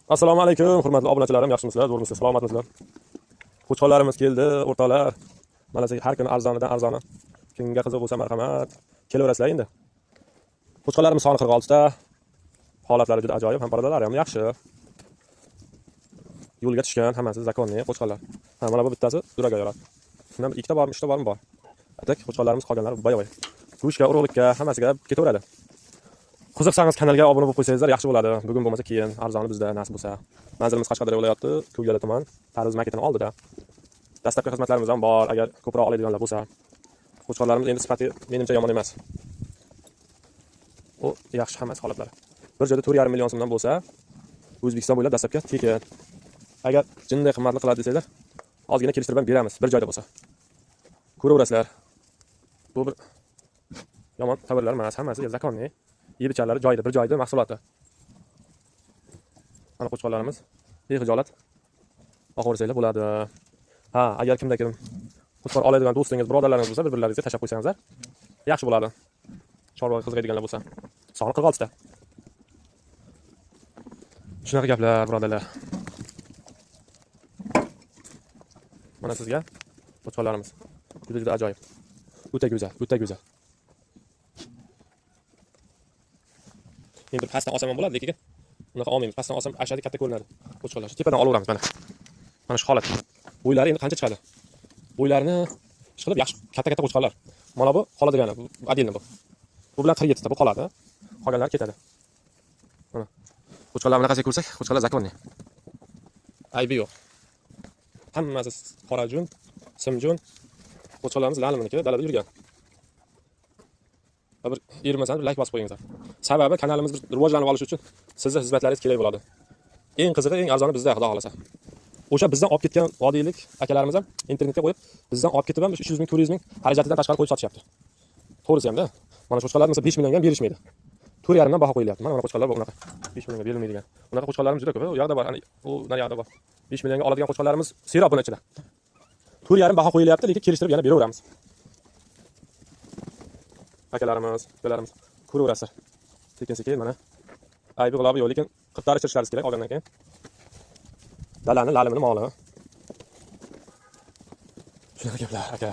Assalomu alaykum, hurmatli obunachilarim, yaxshimisizlar, zo'rmisizlar, salomatmisizlar? Qo'chqonlarimiz keldi, o'rtoqlar. Mana sizga har kuni arzonidan arzoni. Kimga qiziq bo'lsa marhamat, kelaverasizlar endi. Qo'chqonlarimiz soni 46 ta. Holatlari juda ajoyib, ham paradalari ham yaxshi. Yo'lga tushgan, hammasi zakonniy qo'chqonlar. Ha, mana bu bittasi duraga yoradi. Shundan ikkita bormi, uchta bormi bor. Atak qo'chqonlarimiz qolganlari boy-boy. Go'shga, urug'likka, hammasiga ketaveradi. Qiziqsangiz kanalga obuna bo'lib qo'ysangizlar yaxshi bo'ladi. Bugun bo'lmasa keyin arzoni bizda nasib bo'lsa. Manzilimiz Qashqadaryo viloyati, Ko'kdala tuman, Tarvuz maketining oldida. Dastlabki xizmatlarimiz ham bor, agar ko'proq oladiganlar bo'lsa. Qo'chqonlarimiz endi sifati menimcha yomon emas. U yaxshi hammasi holatlari. Bir joyda 4,5 million so'mdan bo'lsa, O'zbekiston bo'ylab dastlabki tekin. Agar jinday qimmatli qiladi desanglar, ozgina kelishtirib ham beramiz, bir joyda bo'lsa. Ko'raverasizlar. Bu bir yomon tovarlar emas, hammasi zakonniy. Yeb icharlari joyida, bir joyda mahsuloti. Mana qo'chqonlarimiz bexijolat oqaversanglar bo'ladi. Ha, agar kimda kim qo'chqon oladigan do'stingiz, birodarlaringiz bo'lsa, bir-birlaringizga tashab qo'ysangizlar, yaxshi bo'ladi. Chorvaga qiziqadiganlar bo'lsa. Soni 46 ta. Shunaqa gaplar, birodarlar. Mana sizga qo'chqonlarimiz. Juda ajoyib. O'ta go'zal, o'ta go'zal. Endi pastdan olsam ham bo'ladi, lekin unaqa olmaymiz. Pastdan olsam ashadi katta ko'rinadi. Qo'chqonlar. Tepadan olaveramiz mana. Mana shu holat. Bo'ylari endi qancha chiqadi? Bo'ylarini ishqilib yaxshi katta qo'chqonlar. Mana bu qoladigani, bu adilni bu. Bu bilan 47 ta bu qoladi. Qolganlar ketadi. Mana. Qo'chqonlar bunaqasiga ko'rsak, qo'chqonlar zakonniy. Aybi yo'q. Hammasi qora jun, simjun. Qo'chqonlarimiz lalimniki, dalada yurgan. Bir ermasangiz like bosib qo'yingizlar. Sababi kanalimiz rivojlanib olishi uchun sizning xizmatlaringiz kerak bo'ladi. Eng qizig'i, eng arzoni bizda, xudo xolasa. O'sha bizdan olib ketgan vodiylik akalarimiz ham internetga qo'yib, bizdan olib ketib ham 300 ming, 400 ming xarajatidan tashqari qo'yib sotishyapti. To'g'risi ham-da. Mana qo'chqonlarimiz 5 millionga ham berishmaydi. 4,5 dan baho qo'yilyapti. Mana qo'chqonlar bor unaqa. 5 millionga berilmaydigan. Unaqa qo'chqonlarimiz juda ko'p. U yoqda bor, u naryoqda bor. 5 millionga oladigan qo'chqonlarimiz serob buni ichida. 4,5 baho qo'yilyapti, lekin kelishtirib yana beraveramiz. Akalarimiz, ukalarimiz ko'raverasizlar. Sekin-sekin mana aybi g'ilobi yo'q, lekin qirqtari chirishlaringiz kerak olgandan keyin. Dalani, lalimini moli. Shunaqa gaplar, aka.